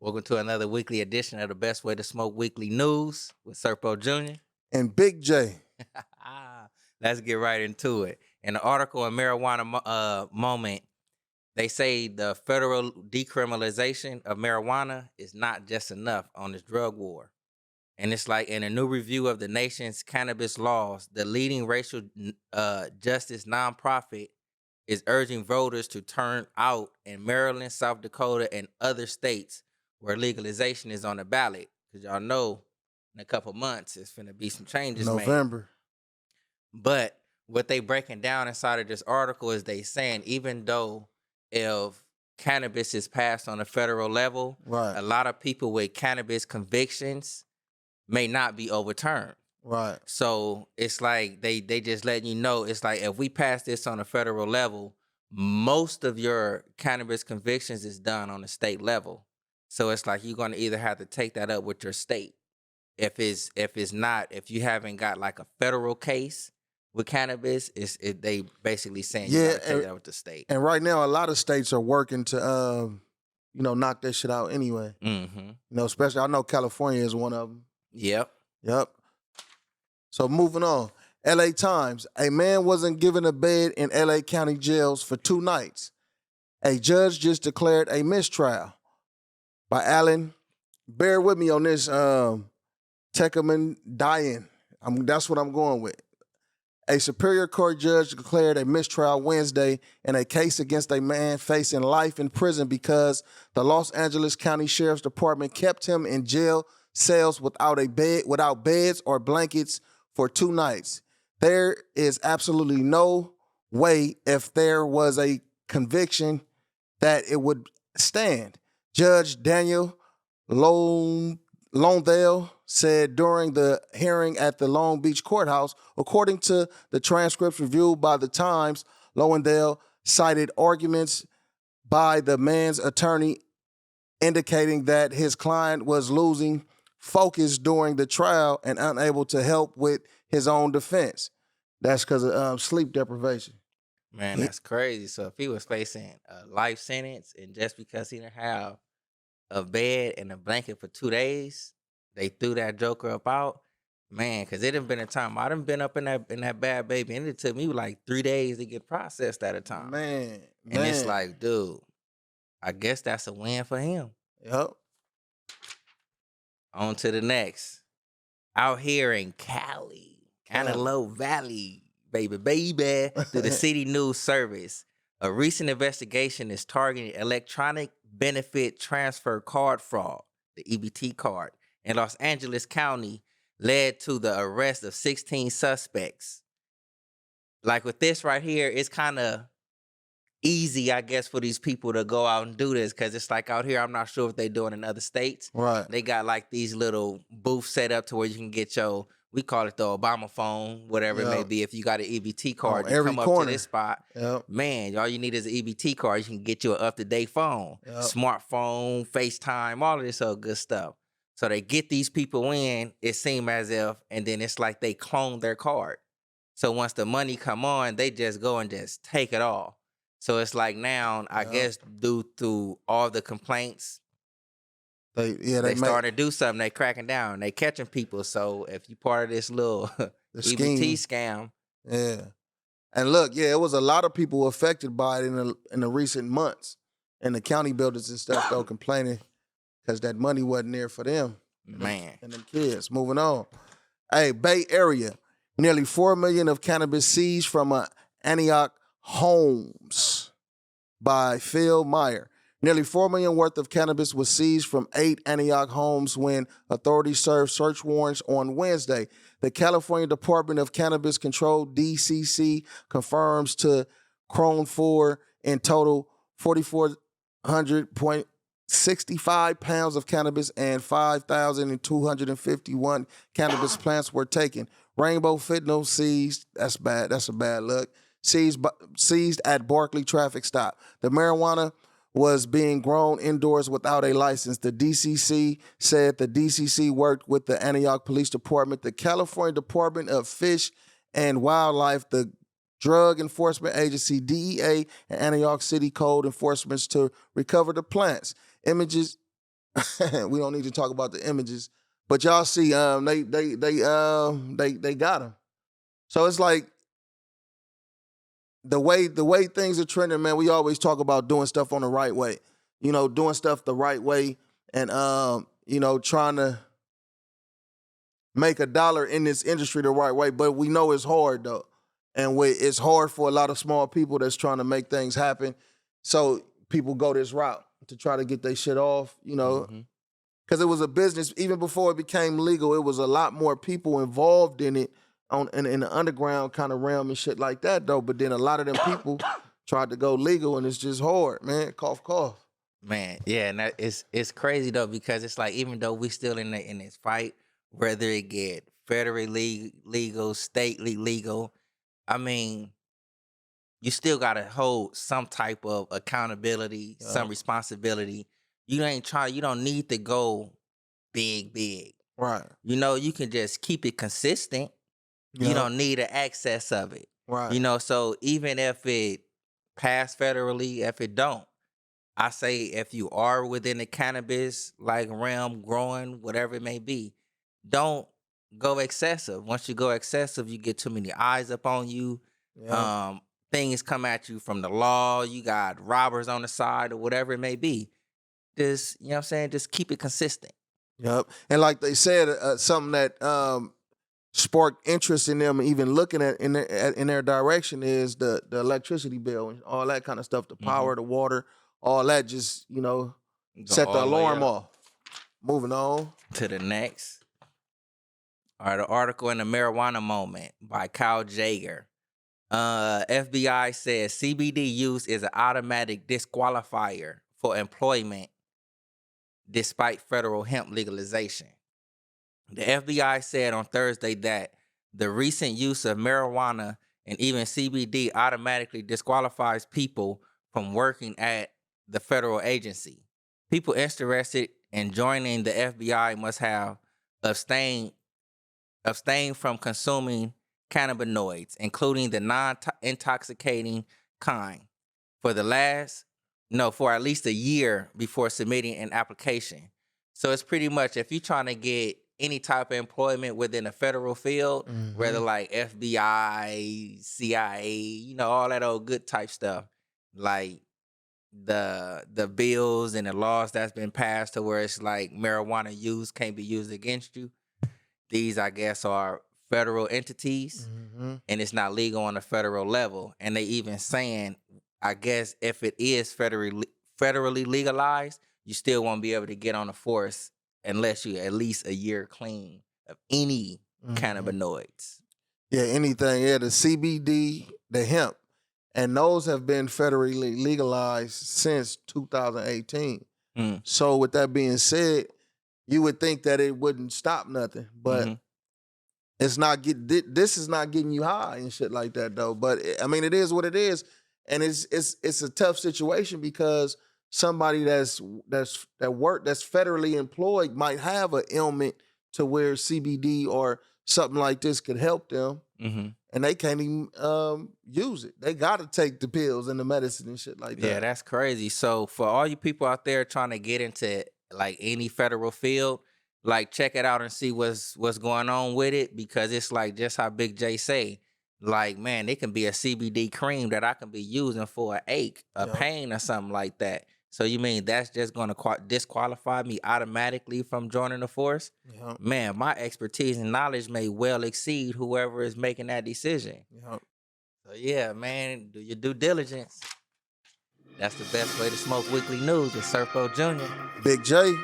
Welcome to another weekly edition of the Best Way to Smoke Weekly News with Serpo Jr. And Big J. Let's get right into it. In the article in Marijuana Moment, they say the federal decriminalization of marijuana is not just enough on this drug war. And it's like in a new review of the nation's cannabis laws, the leading racial justice nonprofit is urging voters to turn out in Maryland, South Dakota, and other states where legalization is on the ballot. Because y'all know in a couple months, it's going to be some changes November. made. But what they breaking down inside of this article is they saying even though if cannabis is passed on a federal level, Right. a lot of people with cannabis convictions may not be overturned. Right. So it's like they just letting you know, it's like if we pass this on a federal level, most of your cannabis convictions is done on the state level. So it's like you're gonna either have to take that up with your state. If you haven't got like a federal case with cannabis, they basically saying you gotta take that with the state. And right now a lot of states are working to knock that shit out anyway. Mm-hmm. Especially I know California is one of them. Yep. So moving on. LA Times. A man wasn't given a bed in LA County jails for 2 nights. A judge just declared a mistrial. By Alan. Bear with me on this. Teckerman Diane. That's what I'm going with. A Superior Court judge declared a mistrial Wednesday in a case against a man facing life in prison because the Los Angeles County Sheriff's Department kept him in jail cells without beds or blankets for 2 nights. There is absolutely no way if there was a conviction that it would stand. Judge Daniel Londale said during the hearing at the Long Beach courthouse, according to the transcripts reviewed by the Times, Londale cited arguments by the man's attorney indicating that his client was losing focus during the trial and unable to help with his own defense. That's because of sleep deprivation. Man, that's crazy. So if he was facing a life sentence and just because he didn't have a bed and a blanket for 2 days, they threw that joker up out, man, because it done been a time. I done been up in that bad baby, and it took me like 3 days to get processed at a time. Man. And it's like, dude, I guess that's a win for him. Yep. On to the next. Out here in Cali, Antelope Valley, baby, through the City News Service, a recent investigation is targeting electronic benefit transfer card fraud, the EBT card, in Los Angeles County led to the arrest of 16 suspects. Like with this right here, it's kind of easy, I guess, for these people to go out and do this because it's like out here, I'm not sure what they're doing in other states. Right. They got like these little booths set up to where you can get we call it the Obama phone, whatever it may be. If you got an EBT card, you come up to this spot. Man, all you need is an EBT card. You can get you an up-to-date phone, smartphone, FaceTime, all of this other good stuff. So they get these people in, it seems as if, and then it's like they clone their card. So once the money come on, they just go and just take it all. So it's like now, I guess, due to all the complaints, they starting to do something. They cracking down. They catching people. So if you part of this little EBT scam. Yeah. And look, it was a lot of people affected by it in the recent months. And the county buildings and stuff, though, complaining because that money wasn't there for them. Man. And them kids. Moving on. Hey, Bay Area. Nearly $4 million of cannabis seized from Antioch Homes by Phil Meyer. Nearly $4 million worth of cannabis was seized from 8 Antioch homes when authorities served search warrants on Wednesday. The California Department of Cannabis Control, DCC, confirms to Chrome 4 in total 4,400.65 pounds of cannabis and 5,251 cannabis plants were taken. Rainbow Fentanyl seized. That's bad. That's a bad look. Seized at Barkley traffic stop. The marijuana was being grown indoors without a license. The DCC said the DCC worked with the Antioch Police Department, the California Department of Fish and Wildlife, the Drug Enforcement Agency, DEA, and Antioch City Code Enforcement to recover the plants. Images We don't need to talk about the images, but y'all see, they got him. So it's like the way things are trending, man. We always talk about doing stuff on the right way, doing stuff the right way, and trying to make a dollar in this industry the right way. But we know it's hard though, and it's hard for a lot of small people that's trying to make things happen. So people go this route to try to get their shit off, because it was a business. Even before it became legal, it was a lot more people involved in it in the underground kind of realm and shit like that, though. But then a lot of them people tried to go legal, and it's just hard, man. Cough, cough. Man, yeah, and it's crazy though, because it's like, even though we still in this fight, whether it get federally legal, stately legal, I mean, you still gotta hold some type of accountability, some responsibility. You don't need to go big. Right. You can just keep it consistent. You don't need an access of it. Right. So even if it pass federally, if it don't, I say if you are within the cannabis realm, growing, whatever it may be, don't go excessive. Once you go excessive, you get too many eyes up on you. Yeah. Things come at you from the law. You got robbers on the side or whatever it may be. Just, you know what I'm saying? Just keep it consistent. Yep. And like they said, something that sparked interest in them even looking at in their direction is the electricity bill and all that kind of stuff, the power, the water, all that just, set the alarm off. Moving on. To the next. All right, the article in the marijuana moment by Kyle Jager. FBI says CBD use is an automatic disqualifier for employment despite federal hemp legalization. The FBI said on Thursday that the recent use of marijuana and even CBD automatically disqualifies people from working at the federal agency. People interested in joining the FBI must have abstained from consuming cannabinoids, including the non-intoxicating kind, for at least a year before submitting an application. So it's pretty much, if you're trying to get any type of employment within the federal field, whether like FBI, CIA, all that old good type stuff, like the bills and the laws that's been passed to where it's like marijuana use can't be used against you. These, I guess, are federal entities, and it's not legal on the federal level. And they even saying, I guess, if it is federally legalized, you still won't be able to get on the force unless you at least a year clean of any cannabinoids. Yeah, anything. Yeah, the CBD, the hemp, and those have been federally legalized since 2018. So with that being said, you would think that it wouldn't stop nothing, but it's not this is not getting you high and shit like that though. But I mean, it is what it is, and it's a tough situation because somebody that's federally employed might have an ailment to where CBD or something like this could help them, and they can't even use it. They got to take the pills and the medicine and shit like that. Yeah, that's crazy. So for all you people out there trying to get into like any federal field, like check it out and see what's going on with it, because it's like just how Big J say, like, man, it can be a CBD cream that I can be using for an ache, a pain or something like that. So you mean that's just going to disqualify me automatically from joining the force? Man, my expertise and knowledge may well exceed whoever is making that decision. So yeah, man, do your due diligence. That's the best way to smoke weekly news with Surfo Jr. Big J.